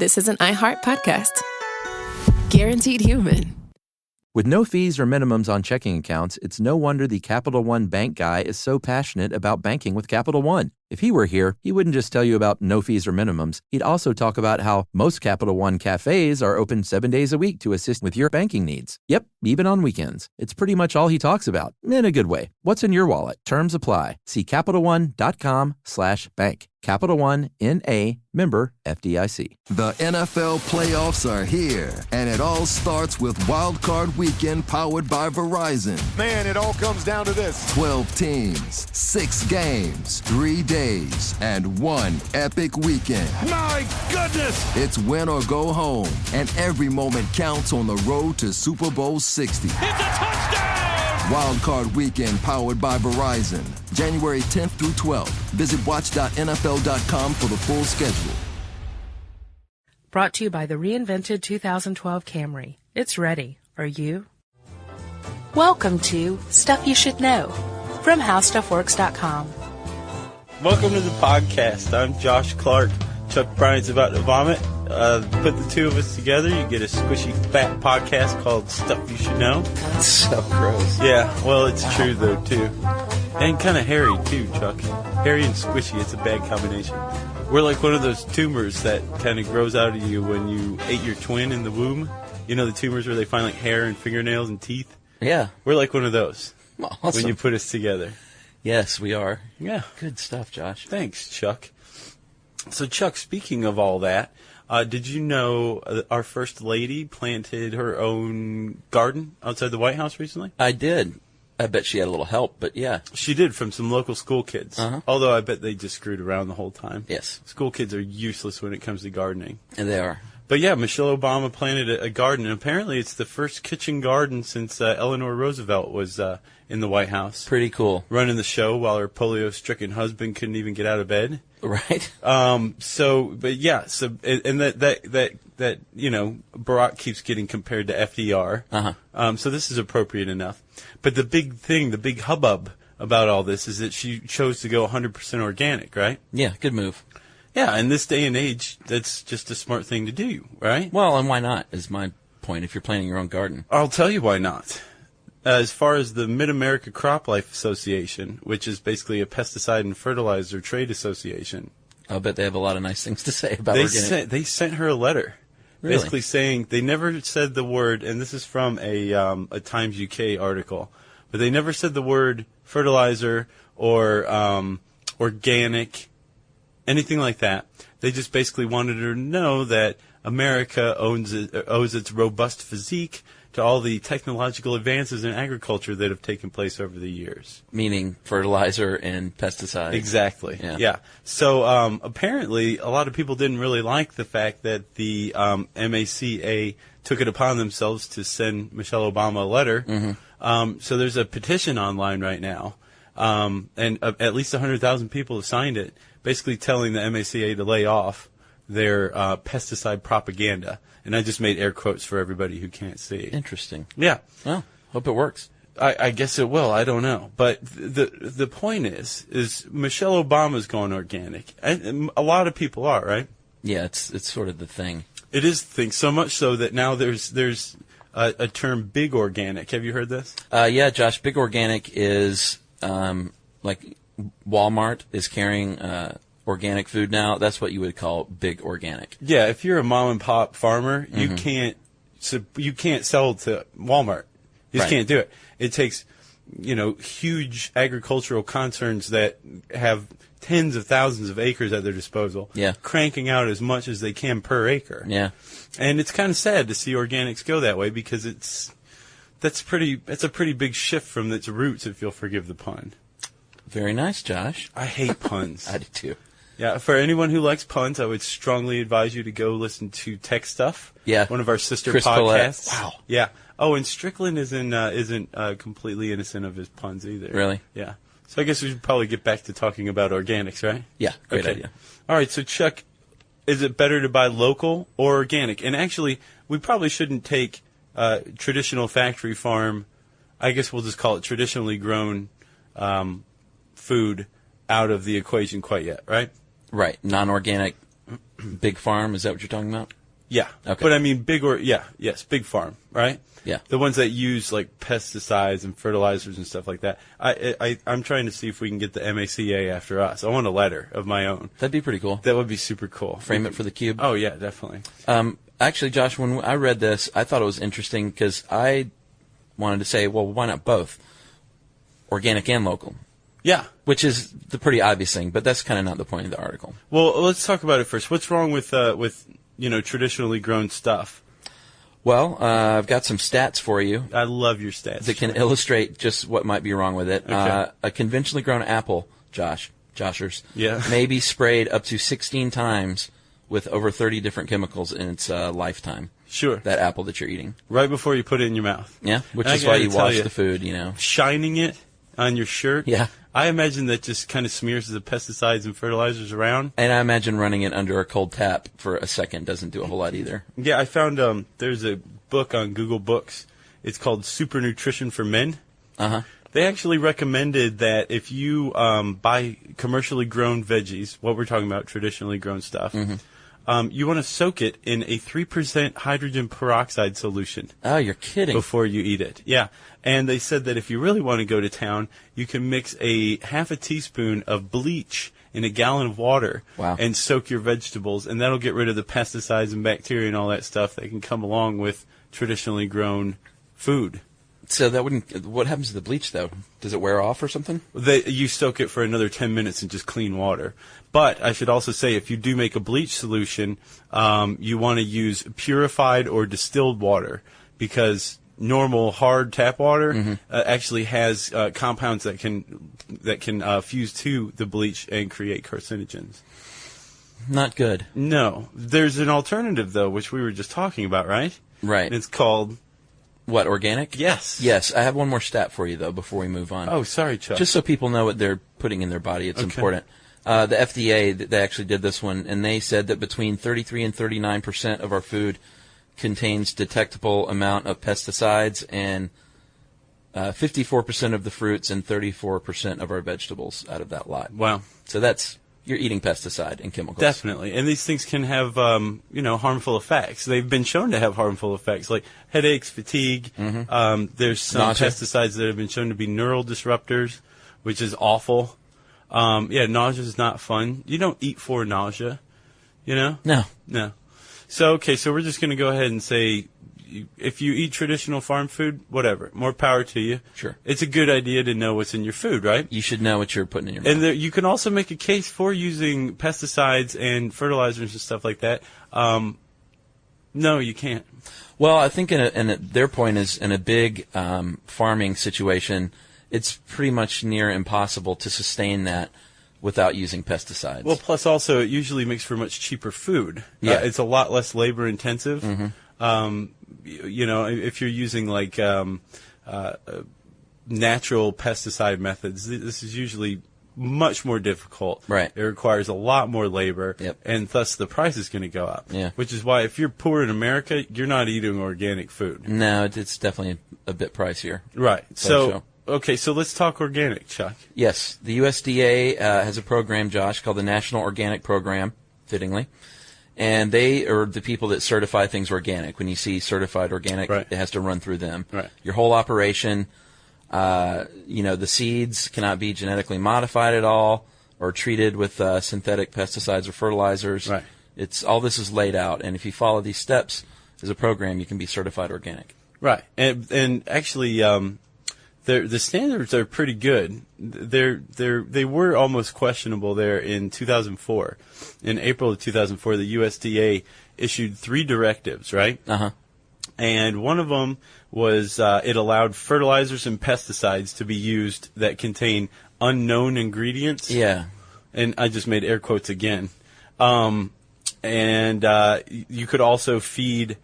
this is an iHeart podcast. Guaranteed human. With no fees or minimums on checking accounts, it's no wonder the Capital One bank guy is so passionate about banking with Capital One. If he were here, he wouldn't just tell you about no fees or minimums. He'd also talk about how most Capital One cafes are open 7 days a week to assist with your banking needs. Yep, even on weekends. It's pretty much all he talks about, in a good way. What's in your wallet? Terms apply. See CapitalOne.com/bank. Capital One, N.A., member FDIC. The NFL playoffs are here, and it all starts with Wild Card Weekend powered by Verizon. Man, it all comes down to this. 12 teams, 6 games, 3 days, and one epic weekend. My goodness! It's win or go home, and every moment counts on the road to Super Bowl 60. It's a touchdown! Wild Card Weekend powered by Verizon. January 10th through 12th. Visit watch.nfl.com for the full schedule. Brought to you by the reinvented 2012 Camry. It's ready. Are you? Welcome to Stuff You Should Know from HowStuffWorks.com. Welcome to the podcast. I'm Josh Clark. Chuck Bryant's about to vomit. Put the two of us together, you get a squishy, fat podcast called Stuff You Should Know. That's so gross. Yeah, well, it's true, though, too. And kind of hairy, too, Chuck. Hairy and squishy, it's a bad combination. We're like one of those tumors that kind of grows out of you when you ate your twin in the womb. You know the tumors where they find, like, hair and fingernails and teeth? Yeah. We're like one of those Awesome. when you put us together. Yes, we are. Yeah. Good stuff, Josh. Thanks, Chuck. So, Chuck, speaking of all that, did you know our First Lady planted her own garden outside the White House recently? I did. I bet she had a little help, but yeah. She did, from some local school kids. Uh-huh. Although I bet they just screwed around the whole time. Yes. School kids are useless when it comes to gardening. And they are. But yeah, Michelle Obama planted a garden, and apparently it's the first kitchen garden since Eleanor Roosevelt was in the White House. Pretty cool. Running the show while her polio-stricken husband couldn't even get out of bed. Right. But yeah, and that you know, Barack keeps getting compared to FDR. Uh-huh. So this is appropriate enough. But the big thing, the big hubbub about all this is that she chose to go 100% organic, right? Yeah, good move. Yeah, in this day and age, that's just a smart thing to do, right? Well, and why not, is my point, if you're planting your own garden. I'll tell you why not. As far as the Mid-America Crop Life Association, which is basically a pesticide and fertilizer trade association. I'll bet they have a lot of nice things to say about organic. They sent her a letter. Really? Basically saying, they never said the word, and this is from a Times UK article, but they never said the word fertilizer or organic, anything like that. They just basically wanted her to know that America owes its robust physique to all the technological advances in agriculture that have taken place over the years. Meaning fertilizer and pesticides. Exactly. Yeah. So apparently, a lot of people didn't really like the fact that the MACA took it upon themselves to send Michelle Obama a letter. Mm-hmm. So there's a petition online right now, and at least 100,000 people have signed it, basically telling the MACA to lay off their pesticide propaganda. And I just made air quotes for everybody who can't see. Interesting. Yeah. Well, hope it works. I guess it will. I don't know. But the point is Michelle Obama's going organic. And a lot of people are, right? Yeah, it's sort of the thing. It is the thing. So much so that now there's a term, big organic. Have you heard this? Yeah, Josh, big organic is like Walmart is carrying organic food now. That's what you would call big organic. Yeah, if you're a mom and pop farmer, you can't sell to Walmart. You just can't do it. It takes, huge agricultural concerns that have tens of thousands of acres at their disposal, cranking out as much as they can per acre. Yeah. And it's kind of sad to see organics go that way because that's a pretty big shift from its roots, if you'll forgive the pun. Very nice, Josh. I hate puns. I do too. Yeah, for anyone who likes puns, I would strongly advise you to go listen to Tech Stuff. Yeah, one of our sister Chris podcasts. Paulette. Wow. Yeah. Oh, and Strickland isn't completely innocent of his puns either. Really? Yeah. So I guess we should probably get back to talking about organics, right? Yeah. Great idea. All right. So Chuck, is it better to buy local or organic? And actually, we probably shouldn't take traditional factory farm. I guess we'll just call it traditionally grown food out of the equation quite yet, right? Right. Non-organic Big Farm, is that what you're talking about? Yeah. Okay. But I mean, Big Farm, right? Yeah. The ones that use like pesticides and fertilizers and stuff like that. I'm trying to see if we can get the MACA after us. I want a letter of my own. That'd be pretty cool. That would be super cool. Frame it for the Cube. Oh, yeah, definitely. Actually, Josh, when I read this, I thought it was interesting because I wanted to say, well, why not both? Organic and local. Yeah. Which is the pretty obvious thing, but that's kind of not the point of the article. Well, let's talk about it first. What's wrong with traditionally grown stuff? Well, I've got some stats for you. I love your stats. That can illustrate just what might be wrong with it. Okay. A conventionally grown apple, Joshers, Yeah. may be sprayed up to 16 times with over 30 different chemicals in its lifetime. Sure. That apple that you're eating. Right before you put it in your mouth. Yeah, which And is I why gotta you tell wash you, the food, you know. Shining it on your shirt. Yeah. I imagine that just kind of smears the pesticides and fertilizers around. And I imagine running it under a cold tap for a second doesn't do a whole lot either. Yeah, I found there's a book on Google Books. It's called Super Nutrition for Men. Uh-huh. They actually recommended that if you buy commercially grown veggies, what we're talking about, traditionally grown stuff, you want to soak it in a 3% hydrogen peroxide solution. Oh, you're kidding. Before you eat it. Yeah. And they said that if you really want to go to town, you can mix a half a teaspoon of bleach in a gallon of water. Wow. And soak your vegetables, and that'll get rid of the pesticides and bacteria and all that stuff that can come along with traditionally grown food. So that wouldn't. What happens to the bleach, though? Does it wear off or something? You soak it for another 10 minutes in just clean water. But I should also say, if you do make a bleach solution, you want to use purified or distilled water, because normal hard tap water actually has compounds that can fuse to the bleach and create carcinogens. Not good. No. There's an alternative, though, which we were just talking about, right? Right. And it's called... What, organic? Yes. Yes. I have one more stat for you, though, before we move on. Oh, sorry, Chuck. Just so people know what they're putting in their body. It's Okay. important. The FDA, they actually did this one, and they said that between 33 and 39% of our food contains detectable amount of pesticides, and 54% of the fruits and 34% of our vegetables out of that lot. Wow. So you're eating pesticide and chemicals. Definitely. And these things can have, harmful effects. They've been shown to have harmful effects, like headaches, fatigue. There's some Nausea. pesticides that have been shown to be neural disruptors, which is awful. Nausea is not fun. You don't eat for nausea, you know? No. So we're just going to go ahead and say, if you eat traditional farm food, whatever, more power to you. Sure. It's a good idea to know what's in your food, right? You should know what you're putting in your mouth. And you can also make a case for using pesticides and fertilizers and stuff like that. No, you can't. Well, I think their point is, in a big farming situation, it's pretty much near impossible to sustain that without using pesticides. Well, plus also it usually makes for much cheaper food. Yeah. It's a lot less labor intensive. If you're using like natural pesticide methods, this is usually much more difficult. Right. It requires a lot more labor, Yep. and thus the price is going to go up. Yeah. Which is why if you're poor in America, you're not eating organic food. No, it's definitely a bit pricier. Right. So- So let's talk organic, Chuck. Yes, the USDA has a program, Josh, called the National Organic Program, fittingly. And they are the people that certify things organic. When you see certified organic, Right. it has to run through them. Right. Your whole operation, the seeds cannot be genetically modified at all or treated with synthetic pesticides or fertilizers. Right. All this is laid out, and if you follow these steps as a program, you can be certified organic. Right. And actually, the standards are pretty good. They were almost questionable there in 2004. In April of 2004, the USDA issued 3 directives, right? Uh-huh. And one of them was it allowed fertilizers and pesticides to be used that contain unknown ingredients. Yeah. And I just made air quotes again. And you could also feed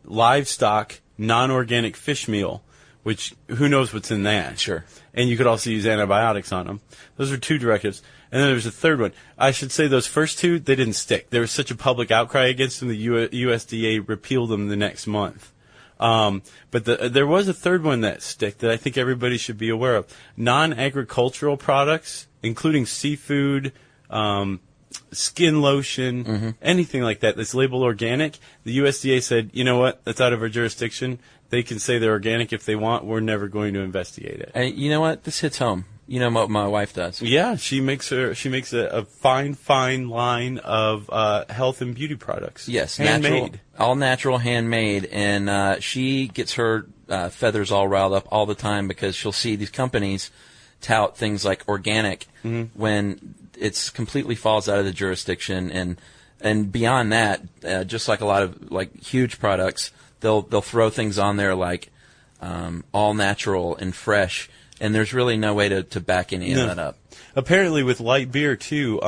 livestock non-organic fish meal, which who knows what's in that. Sure. And you could also use antibiotics on them. Those were 2 directives. And then there was a third one. I should say those first 2, they didn't stick. There was such a public outcry against them, the USDA repealed them the next month. But there was a third one that stick that I think everybody should be aware of. Non-agricultural products, including seafood, skin lotion, anything like that that's labeled organic, the USDA said, you know what, that's out of our jurisdiction. They can say they're organic if they want. We're never going to investigate it. And you know what? This hits home. You know what my wife does. Yeah, she makes a fine line of health and beauty products. Yes, handmade, all natural, handmade, and she gets her feathers all riled up all the time because she'll see these companies tout things like organic when it's completely falls out of the jurisdiction, and beyond that, just like a lot of like huge products, they'll throw things on there like all natural and fresh. And there's really no way to back any of that up. Apparently, with light beer too,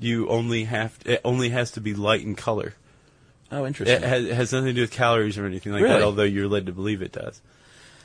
it only has to be light in color. Oh, interesting. It has nothing to do with calories or anything like Really? that. Although you're led to believe it does.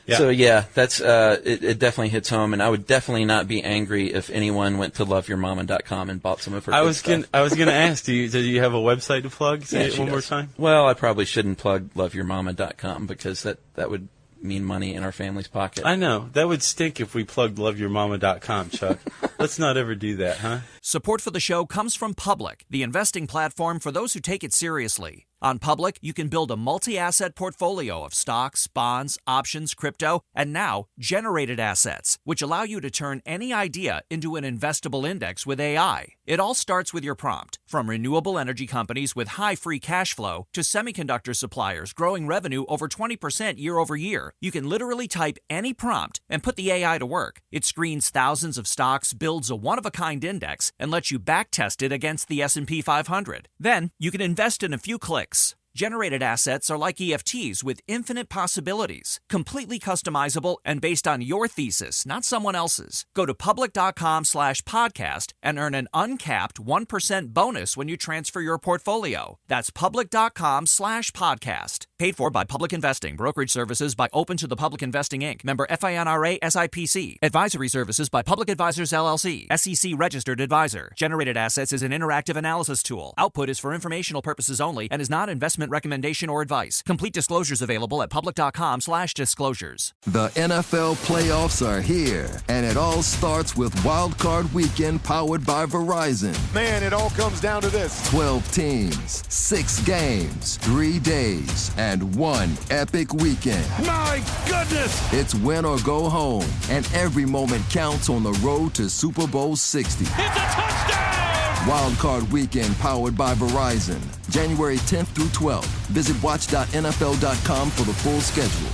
Yeah. So yeah, that's it definitely hits home, and I would definitely not be angry if anyone went to loveyourmama.com and bought some of her. I was gonna ask, do you have a website to plug? Say it one more time. Well, I probably shouldn't plug loveyourmama.com because that would mean money in our family's pocket. I know. That would stink if we plugged loveyourmama.com, Chuck. Let's not ever do that, huh? Support for the show comes from Public, the investing platform for those who take it seriously. On Public, you can build a multi-asset portfolio of stocks, bonds, options, crypto, and now generated assets, which allow you to turn any idea into an investable index with AI. It all starts with your prompt, from renewable energy companies with high free cash flow to semiconductor suppliers growing revenue over 20% year over year. You can literally type any prompt and put the AI to work. It screens thousands of stocks, builds a one-of-a-kind index, and lets you backtest it against the S&P 500. Then, you can invest in a few clicks. Generated assets are like EFTs with infinite possibilities, completely customizable and based on your thesis, not someone else's. Go to public.com/podcast and earn an uncapped 1% bonus when you transfer your portfolio. That's public.com/podcast. Paid for by Public Investing. Brokerage services by Open to the Public Investing, Inc. Member FINRA SIPC. Advisory services by Public Advisors LLC. SEC registered advisor. Generated assets is an interactive analysis tool. Output is for informational purposes only and is not investment recommendation or advice. Complete disclosures available at public.com/disclosures. The NFL playoffs are here, and it all starts with Wild Card Weekend powered by Verizon. Man, it all comes down to this. 12 teams, 6 games, 3 days, and one epic weekend. My goodness! It's win or go home, and every moment counts on the road to Super Bowl 60. It's a touchdown! Wild Card Weekend powered by Verizon. January 10th through 12th. Visit watch.nfl.com for the full schedule.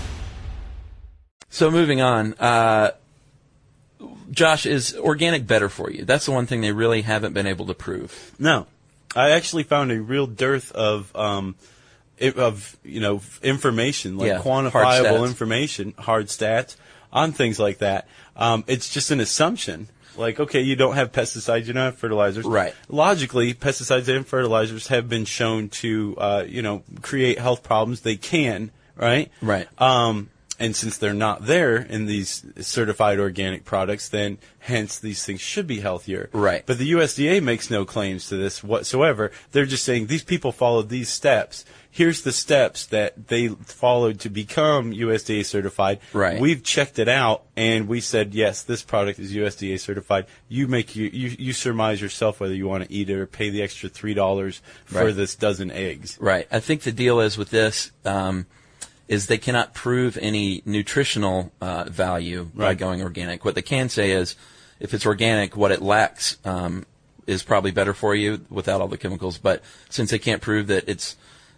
So moving on, Josh, is organic better for you? That's the one thing they really haven't been able to prove. No. I actually found a real dearth of information, like quantifiable information, hard stats on things like that. It's just an assumption. Like, okay, you don't have pesticides, you don't have fertilizers. Right. Logically, pesticides and fertilizers have been shown to, create health problems. They can, right? Right. And since they're not there in these certified organic products, then hence these things should be healthier. Right. But the USDA makes no claims to this whatsoever. They're just saying these people followed these steps. Here's the steps that they followed to become USDA certified. Right. We've checked it out, and we said, yes, this product is USDA certified. You surmise yourself whether you want to eat it or pay the extra $3 for this dozen eggs. Right. I think the deal is with this is they cannot prove any nutritional value by going organic. What they can say is if it's organic, what it lacks is probably better for you without all the chemicals. But since they can't prove that it's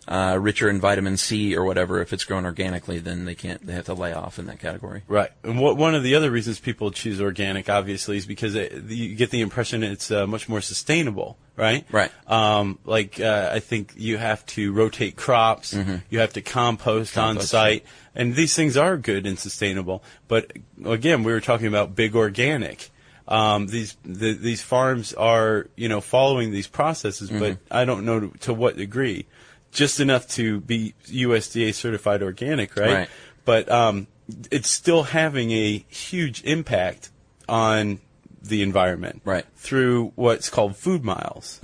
richer in vitamin C or whatever, if it's grown organically, then they have to lay off in that category. Right. And one of the other reasons people choose organic, obviously, is because you get the impression it's much more sustainable, right? Right. I think you have to rotate crops, you have to compost on site, and these things are good and sustainable. But again, we were talking about big organic. These farms are, following these processes, but I don't know to what degree. Just enough to be USDA certified organic, right? But it's still having a huge impact on the environment, right? Through what's called food miles.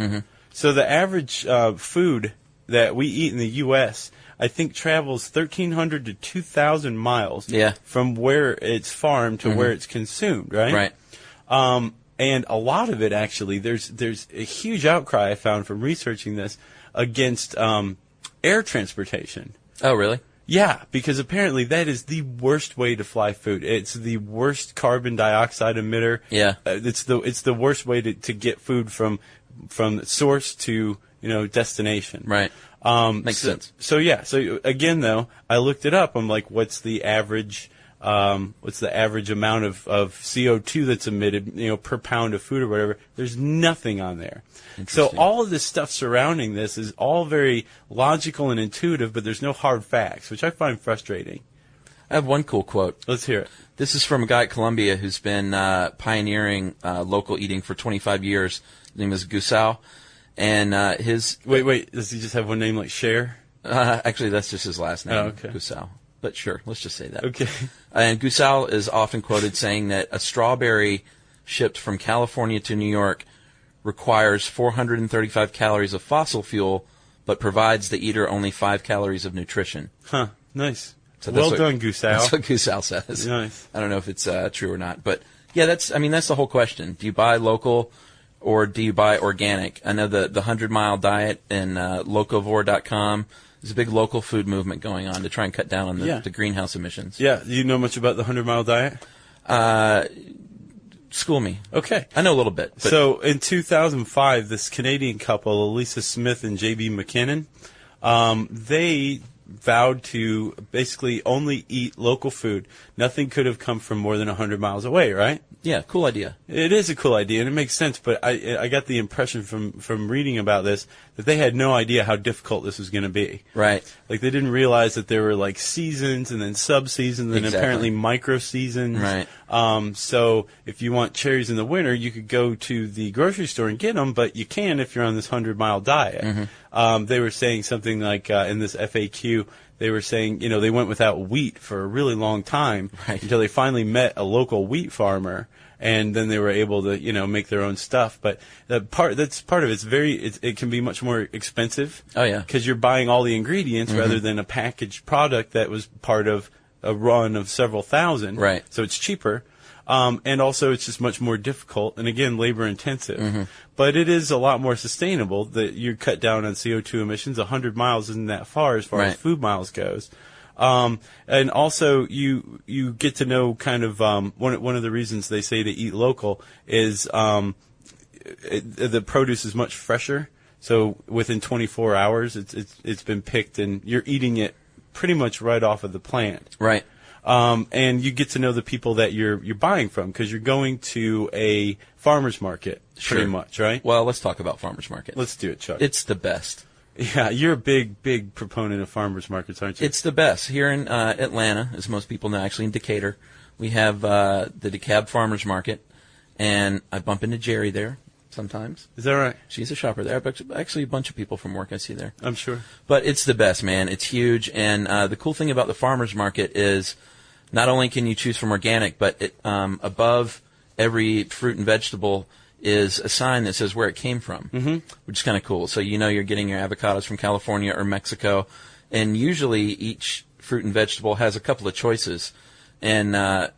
So the average food that we eat in the U.S., I think, travels 1,300 to 2,000 miles from where it's farmed to where it's consumed, right? Right. And a lot of it, actually, there's a huge outcry I found from researching this against air transportation. Oh, really? Yeah, because apparently that is the worst way to fly food. It's the worst carbon dioxide emitter. Yeah. It's the worst way to get food from source to destination. Right. Makes sense. So again, though, I looked it up. I'm like, what's the average amount of CO2 that's emitted, per pound of food or whatever? There's nothing on there. So all of this stuff surrounding this is all very logical and intuitive, but there's no hard facts, which I find frustrating. I have one cool quote. Let's hear it. This is from a guy at Columbia who's been pioneering local eating for 25 years. His name is Gusau. And his... Wait, does he just have one name like Cher? Actually, that's just his last name, Oh, okay. Gusau. But sure, let's just say that. Okay. And Gusau is often quoted saying that a strawberry shipped from California to New York requires 435 calories of fossil fuel, but provides the eater only 5 calories of nutrition. Huh, nice. So well done, Gusau. That's what Gusau says. Nice. I don't know if it's true or not. But, yeah, that's the whole question. Do you buy local or do you buy organic? I know the 100-mile diet and locavore.com. There's a big local food movement going on to try and cut down on the greenhouse emissions. Yeah. Do you know much about the 100-mile diet? School me. Okay. I know a little bit. But So in 2005, this Canadian couple, Elisa Smith and J.B. McKinnon, they vowed to basically only eat local food. Nothing could have come from more than 100 miles away, right? yeah, cool idea. It is a cool idea, and it makes sense, but I got the impression from reading about this that they had no idea how difficult this was going to be. Right. Like, they didn't realize that there were, like, seasons and then sub-seasons and apparently micro-seasons. Right. So if you want cherries in the winter, you could go to the grocery store and get them, but you can if you're on this 100-mile diet. Mm-hmm. They were saying something like in this FAQ, they were saying, they went without wheat for a really long time until they finally met a local wheat farmer, and then they were able to, make their own stuff. But that's part of it. It can be much more expensive. Oh, yeah. Because you're buying all the ingredients rather than a packaged product that was part of a run of several thousand. Right. So it's cheaper. And also it's just much more difficult and, again, labor intensive. But it is a lot more sustainable that you cut down on CO2 emissions. 100 miles isn't that far as far as food miles goes. And also you get to know kind of one of the reasons they say to eat local is the produce is much fresher. So within 24 hours it's been picked and you're eating it pretty much right off of the plant. Right. And you get to know the people that you're buying from because you're going to a farmer's market pretty much, right? Well, let's talk about farmers market. Let's do it, Chuck. It's the best. Yeah, you're a big proponent of farmers markets, aren't you? It's the best. Here in Atlanta, as most people know, actually in Decatur, we have the DeKalb Farmers Market, and I bump into Jerry there sometimes. Is that right? She's a shopper there, but actually a bunch of people from work I see there. I'm sure. But it's the best, man. It's huge, and the cool thing about the farmers market is not only can you choose from organic, but above every fruit and vegetable is a sign that says where it came from, which is kind of cool. So you're getting your avocados from California or Mexico, and usually each fruit and vegetable has a couple of choices, and none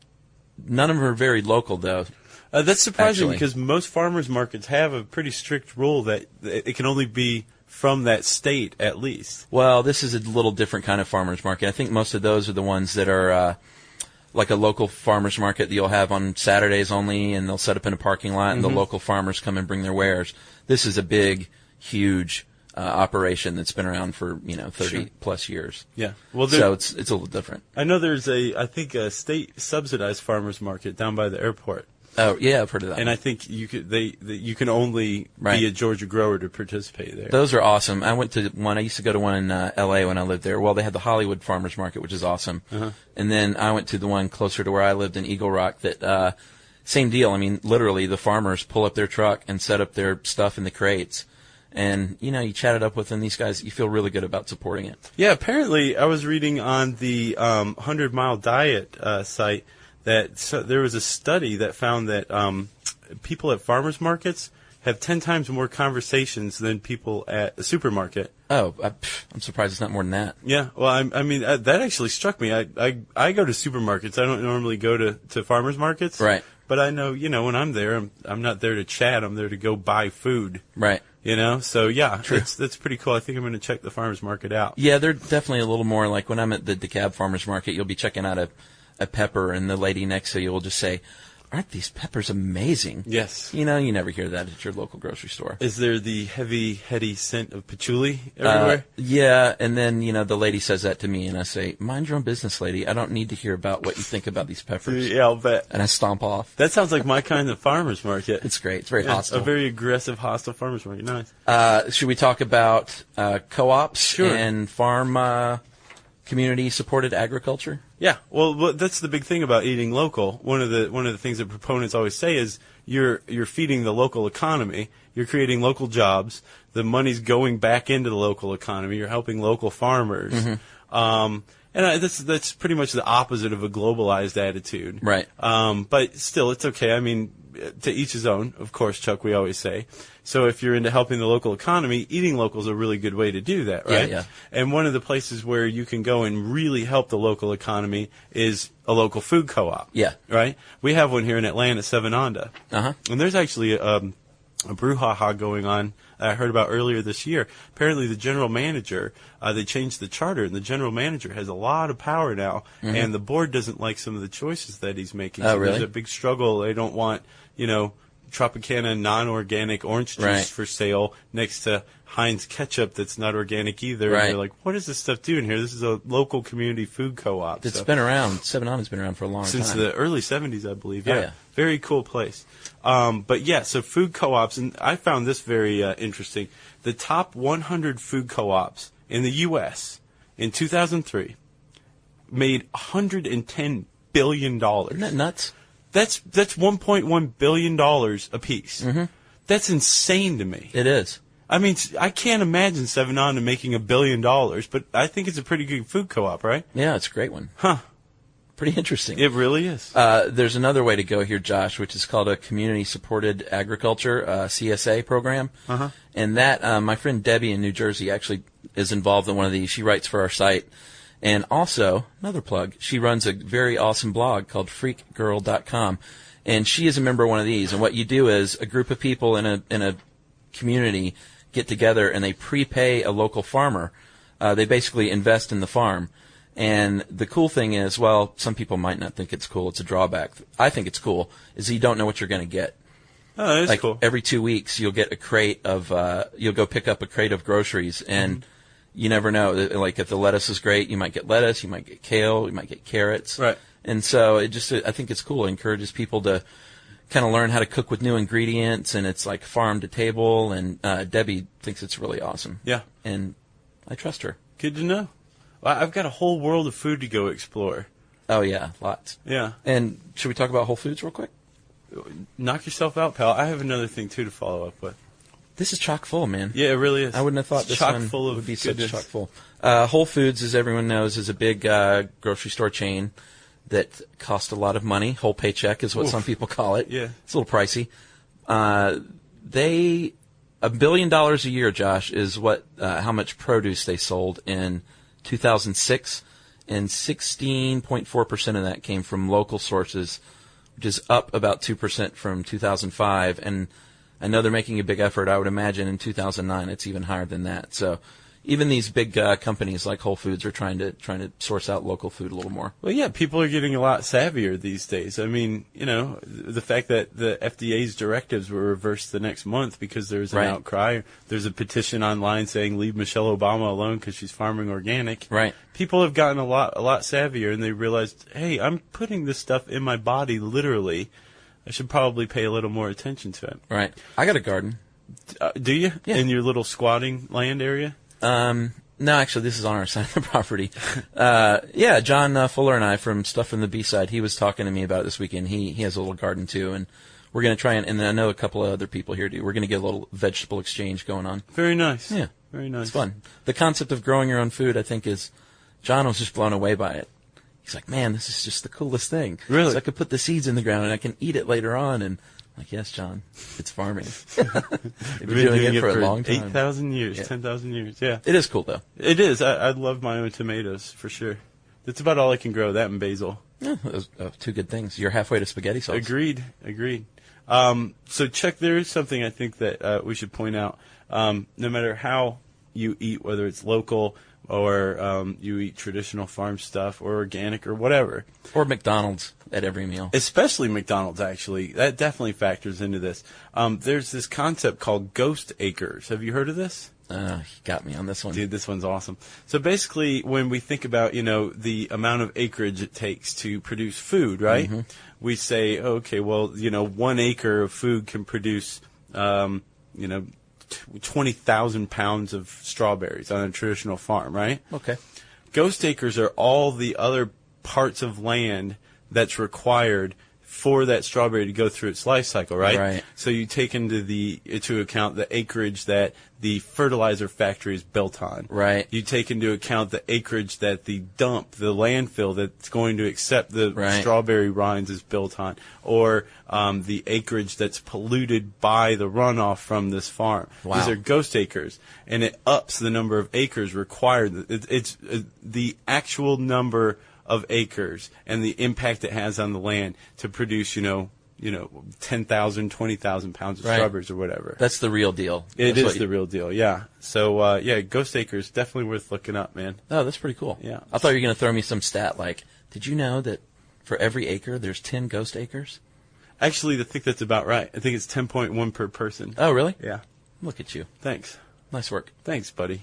of them are very local, though. That's surprising because most farmers markets have a pretty strict rule that it can only be from that state at least. Well, this is a little different kind of farmers market. I think most of those are the ones that are like a local farmers market that you'll have on Saturdays only, and they'll set up in a parking lot, and the local farmers come and bring their wares. This is a big, huge operation that's been around for 30 plus years. Yeah, well, so it's a little different. I know there's I think a state subsidized farmers market down by the airport. Oh yeah, I've heard of that. And I think you can only be a Georgia grower to participate there. Those are awesome. I went to one. I used to go to one in L.A. when I lived there. Well, they had the Hollywood Farmers Market, which is awesome. And then I went to the one closer to where I lived in Eagle Rock. That same deal. I mean, literally, the farmers pull up their truck and set up their stuff in the crates. And you chat it up with them. These guys, you feel really good about supporting it. Yeah. Apparently, I was reading on the 100-mile diet site that there was a study that found that people at farmers markets have 10 times more conversations than people at a supermarket. Oh, I'm surprised it's not more than that. Yeah, well, I mean, that actually struck me. I go to supermarkets. I don't normally go to farmers markets. Right. but I know, when I'm there, I'm not there to chat. I'm there to go buy food. Right. So yeah, that's pretty cool. I think I'm going to check the farmers market out. Yeah, they're definitely a little more like when I'm at the DeKalb Farmers Market, you'll be checking out a pepper, and the lady next to you will just say, "Aren't these peppers amazing?" Yes. You never hear that at your local grocery store. Is there the heavy, heady scent of patchouli everywhere? Yeah, and then, the lady says that to me, and I say, "Mind your own business, lady. I don't need to hear about what you think about these peppers." Yeah, I'll bet. And I stomp off. That sounds like my kind of farmers market. It's great. It's very hostile. A very aggressive, hostile farmers market. Nice. Should we talk about co-ops Sure. and farm community-supported agriculture? Yeah, well, that's the big thing about eating local. One of the things that proponents always say is you're feeding the local economy. You're creating local jobs. The money's going back into the local economy. You're helping local farmers. Mm-hmm. That's pretty much the opposite of a globalized attitude. Right. But still, it's okay. I mean, to each his own, of course, Chuck, we always say. So if you're into helping the local economy, eating local is a really good way to do that, right? Yeah. And one of the places where you can go and really help the local economy is a local food co-op. Yeah. Right? We have one here in Atlanta, Seven Onda. Uh-huh. And there's actually a brouhaha going on I heard about earlier this year. Apparently the general manager, they changed the charter, and the general manager has a lot of power now, mm-hmm. and the board doesn't like some of the choices that he's making. Oh, so really? There's a big struggle. They don't want, Tropicana non-organic orange juice Right. for sale next to Heinz ketchup that's not organic either. Right. And they're like, what is this stuff doing here? This is a local community food co-op. It's been around. 7 On has been around for a long time. Since the early 70s, I believe. Oh, Yeah. yeah. Very cool place. But yeah, so food co-ops, and I found this very interesting. The top 100 food co-ops in the U.S. in 2003 made $110 billion. Isn't that nuts? That's $1.1 billion a piece. Mm-hmm. That's insane to me. It is. I mean, I can't imagine 7 On making $1 billion, but I think it's a pretty good food co-op, right? Yeah, it's a great one. Huh. Pretty interesting. It really is. There's another way to go here, Josh, which is called a community-supported agriculture, CSA program. Uh-huh. And that, my friend Debbie in New Jersey actually is involved in one of these. She writes for our site. And also, another plug, she runs a very awesome blog called freakgirl.com. And she is a member of one of these. And what you do is a group of people in a community get together and they prepay a local farmer. They basically invest in the farm. And the cool thing is, well, some people might not think it's cool. It's a drawback. I think it's cool, is you don't know what you're going to get. Oh, that's like cool. Every 2 weeks, you'll get a crate of, you'll go pick up a crate of groceries, and you never know. Like if the lettuce is great, you might get lettuce, you might get kale, you might get carrots. Right. And so I think it's cool. It encourages people to kind of learn how to cook with new ingredients, and it's like farm to table, and Debbie thinks it's really awesome. Yeah. And I trust her. Good to know. Well, I've got a whole world of food to go explore. Oh, yeah, lots. Yeah. And should we talk about Whole Foods real quick? Knock yourself out, pal. I have another thing, too, to follow up with. This is chock full, man. Yeah, it really is. I wouldn't have thought this chock one full of would be goodness. such chock full. Whole Foods, as everyone knows, is a big grocery store chain that costs a lot of money. Whole paycheck is what some people call it. Yeah. It's a little pricey. $1 billion a year, Josh, is what how much produce they sold in 2006, and 16.4% of that came from local sources, which is up about 2% from 2005. And I know they're making a big effort. I would imagine in 2009 it's even higher than that. So even these big companies like Whole Foods are trying to source out local food a little more. Well, yeah, people are getting a lot savvier these days. I mean, the fact that the FDA's directives were reversed the next month because there's an Right. outcry. There's a petition online saying leave Michelle Obama alone because she's farming organic. Right. People have gotten a lot savvier, and they realized, hey, I'm putting this stuff in my body literally. I should probably pay a little more attention to it. Right. I got a garden. Do you? Yeah. In your little squatting land area? No, actually, this is on our side of the property. Yeah, John Fuller and I from Stuff from the B-Side, he was talking to me about it this weekend. He has a little garden, too, and we're going to try and I know a couple of other people here do. We're going to get a little vegetable exchange going on. Very nice. Yeah. Very nice. It's fun. The concept of growing your own food, I think, John was just blown away by it. He's like, man, this is just the coolest thing. Really? So I could put the seeds in the ground and I can eat it later on. And I'm like, yes, John, it's farming. They've been doing it for a long time. 8,000 years, Yeah. 10,000 years, yeah. It is cool, though. It is. I love my own tomatoes, for sure. That's about all I can grow, that and basil. Yeah, those, two good things. You're halfway to spaghetti sauce. Agreed. So Chuck, there is something I think that we should point out. No matter how you eat, whether it's local or you eat traditional farm stuff or organic or whatever. Or McDonald's at every meal. Especially McDonald's, actually. That definitely factors into this. There's this concept called ghost acres. Have you heard of this? You got me on this one. Dude, this one's awesome. So basically, when we think about, the amount of acreage it takes to produce food, right? Mm-hmm. We say, okay, well, 1 acre of food can produce, 20,000 pounds of strawberries on a traditional farm, right? Okay. Ghost acres are all the other parts of land that's required for that strawberry to go through its life cycle, right? Right. So you take into account the acreage that the fertilizer factory is built on. Right. You take into account the acreage that the landfill that's going to accept the strawberry rinds is built on, or the acreage that's polluted by the runoff from this farm. Wow. These are ghost acres, and it ups the number of acres required. It's the actual number of acres and the impact it has on the land to produce, 10,000, 20,000 pounds of strawberries or whatever. That's the real deal. It is the real deal, yeah. So, ghost acres, definitely worth looking up, man. Oh, that's pretty cool. Yeah. I thought you were going to throw me some stat like, did you know that for every acre there's 10 ghost acres? Actually, I think that's about right. I think it's 10.1 per person. Oh, really? Yeah. Look at you. Thanks. Nice work. Thanks, buddy.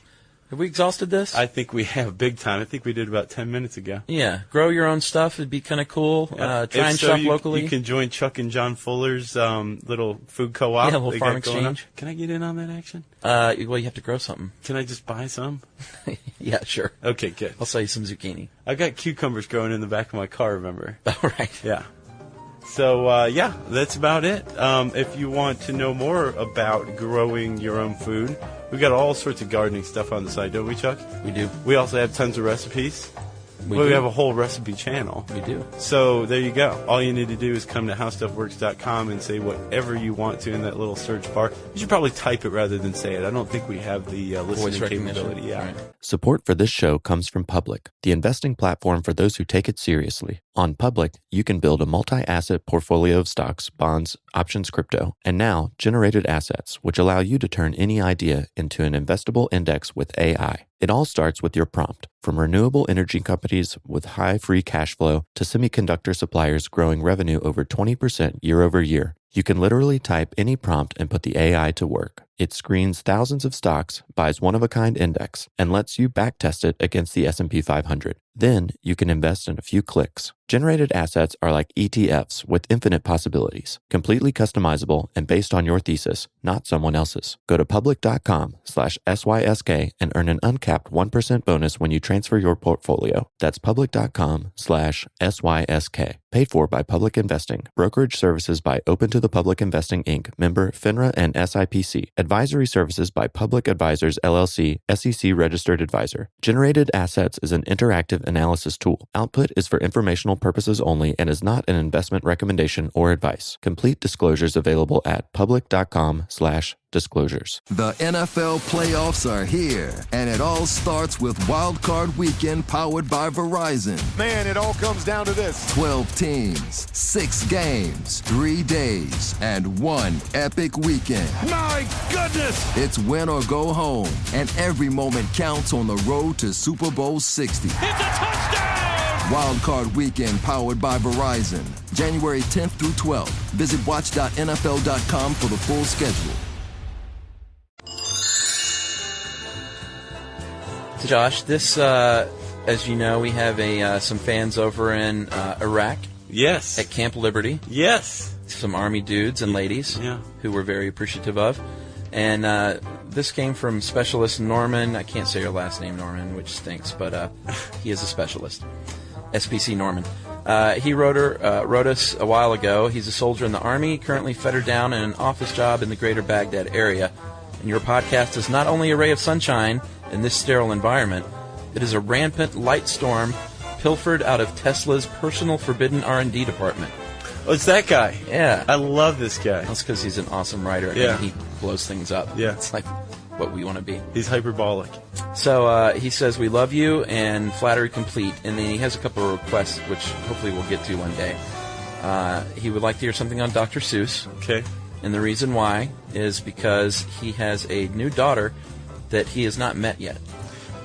Have we exhausted this? I think we have big time. I think we did about 10 minutes ago. Yeah. Grow your own stuff. It'd be kind of cool. Try and shop locally. You can join Chuck and John Fuller's little food co-op. Yeah, a little farm exchange. Can I get in on that action? Well, you have to grow something. Can I just buy some? Yeah, sure. Okay, good. I'll sell you some zucchini. I got cucumbers growing in the back of my car, remember? All right. Yeah. So, that's about it. If you want to know more about growing your own food, we've got all sorts of gardening stuff on the site, don't we, Chuck? We do. We also have tons of recipes. We have a whole recipe channel. We do. So there you go. All you need to do is come to howstuffworks.com and say whatever you want to in that little search bar. You should probably type it rather than say it. I don't think we have the listening capability. Yeah. Right. Support for this show comes from Public, the investing platform for those who take it seriously. On Public, you can build a multi-asset portfolio of stocks, bonds, options, crypto, and now generated assets, which allow you to turn any idea into an investable index with AI. It all starts with your prompt, from renewable energy companies with high free cash flow to semiconductor suppliers growing revenue over 20% year over year. You can literally type any prompt and put the AI to work. It screens thousands of stocks, buys one-of-a-kind index, and lets you backtest it against the S&P 500. Then you can invest in a few clicks. Generated assets are like ETFs with infinite possibilities, completely customizable and based on your thesis, not someone else's. Go to public.com/SYSK and earn an uncapped 1% bonus when you transfer your portfolio. That's public.com/SYSK. Paid for by Public Investing. Brokerage services by Open to the Public Investing, Inc., member FINRA and SIPC. Advisory services by Public Advisors, LLC, SEC registered advisor. Generated Assets is an interactive analysis tool. Output is for informational purposes only and is not an investment recommendation or advice. Complete disclosures available at public.com/disclosures. The NFL playoffs are here, and it all starts with Wild Card Weekend powered by Verizon. Man, it all comes down to this. 12 teams, 6 games, 3 days, and 1 epic weekend. My goodness! It's win or go home, and every moment counts on the road to Super Bowl 60. It's a touchdown! Wild Card Weekend powered by Verizon. January 10th through 12th. Visit watch.nfl.com for the full schedule. So Josh, this, as you know, we have some fans over in Iraq. Yes. At Camp Liberty. Yes. Some Army dudes and ladies who we're very appreciative of. And this came from Specialist Norman. I can't say your last name, Norman, which stinks, but he is a specialist. SPC Norman. He wrote us a while ago. He's a soldier in the Army, currently fettered down in an office job in the greater Baghdad area. And your podcast is not only a ray of sunshine in this sterile environment, it is a rampant light storm pilfered out of Tesla's personal forbidden R&D department. Oh, it's that guy. Yeah. I love this guy. That's because he's an awesome writer Yeah. and he blows things up. Yeah. It's like what we want to be. He's hyperbolic. So he says, we love you and flattery complete. And then he has a couple of requests, which hopefully we'll get to one day. He would like to hear something on Dr. Seuss. Okay. And the reason why is because he has a new daughter that he has not met yet.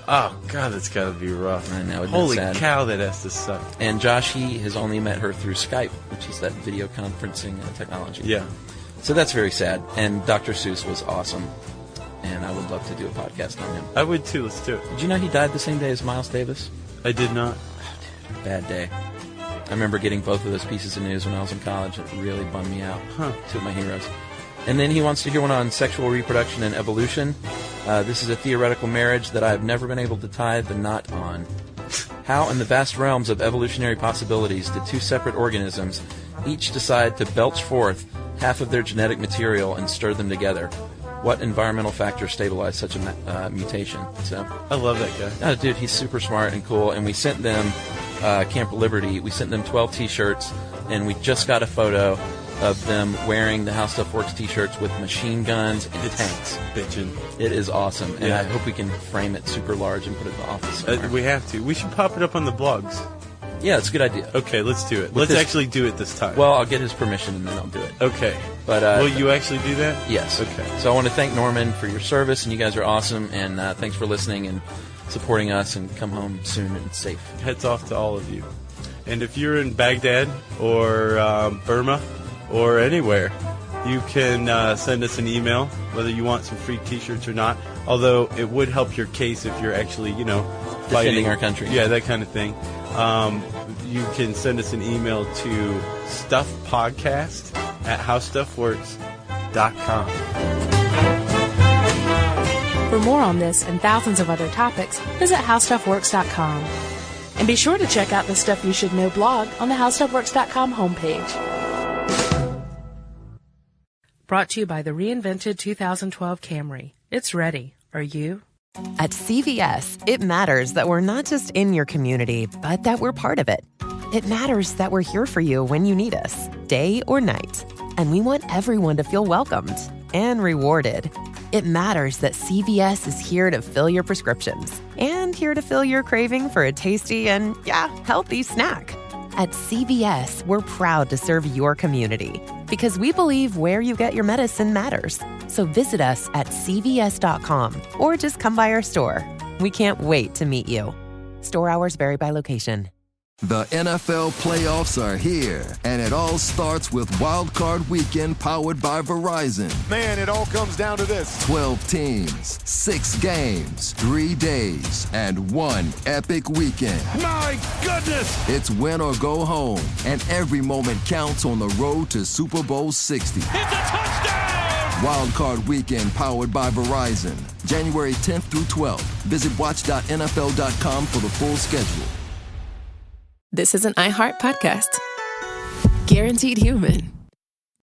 Oh, God, that's got to be rough. I know. Holy sad. cow, that has to suck. And Josh, he has only met her through Skype, which is that video conferencing technology. Yeah. So that's very sad. And Dr. Seuss was awesome. And I would love to do a podcast on him. I would too. Let's do it. Did you know he died the same day as Miles Davis? I did not. Bad day. I remember getting both of those pieces of news when I was in college. It really bummed me out. Two of my heroes. And then he wants to hear one on sexual reproduction and evolution. This is a theoretical marriage that I've never been able to tie the knot on. How in the vast realms of evolutionary possibilities did two separate organisms each decide to belch forth half of their genetic material and stir them together? What environmental factor stabilized such a mutation? So I love that guy. Oh, dude, he's super smart and cool. And we sent them, Camp Liberty, we sent them 12 T-shirts, and we just got a photo of them wearing the How Stuff Works T-shirts with machine guns and tanks. Bitchin'. It is awesome, and Yeah. I hope we can frame it super large and put it in the office somewhere. We have to. We should pop it up on the blogs. Yeah, it's a good idea. Okay, let's do it. With Let's this- actually do it this time. Well, I'll get his permission, and then I'll do it. Okay. But will you actually do that? Yes. Okay. So I want to thank Norman for your service, and you guys are awesome, and thanks for listening and supporting us, and come home soon and safe. Heads off to all of you. And if you're in Baghdad or Burma or anywhere, you can send us an email, whether you want some free T-shirts or not. Although it would help your case if you're actually, Defending fighting our country. Yeah, that kind of thing. You can send us an email to stuffpodcast@howstuffworks.com. For more on this and thousands of other topics, visit howstuffworks.com. And be sure to check out the Stuff You Should Know blog on the howstuffworks.com homepage. Brought to you by the reinvented 2012 Camry. It's ready. Are you? At CVS, it matters that we're not just in your community, but that we're part of it. It matters that we're here for you when you need us, day or night. And we want everyone to feel welcomed and rewarded. It matters that CVS is here to fill your prescriptions and here to fill your craving for a tasty and, healthy snack. At CVS, we're proud to serve your community because we believe where you get your medicine matters. So visit us at cvs.com or just come by our store. We can't wait to meet you. Store hours vary by location. The NFL playoffs are here, and it all starts with Wild Card Weekend powered by Verizon. Man, it all comes down to this. 12 teams, 6 games, 3 days, and one epic weekend. My goodness! It's win or go home, and every moment counts on the road to Super Bowl 60. It's a touchdown! Wild Card Weekend powered by Verizon. January 10th through 12th. Visit watch.nfl.com for the full schedule. This is an iHeart podcast. Guaranteed Human.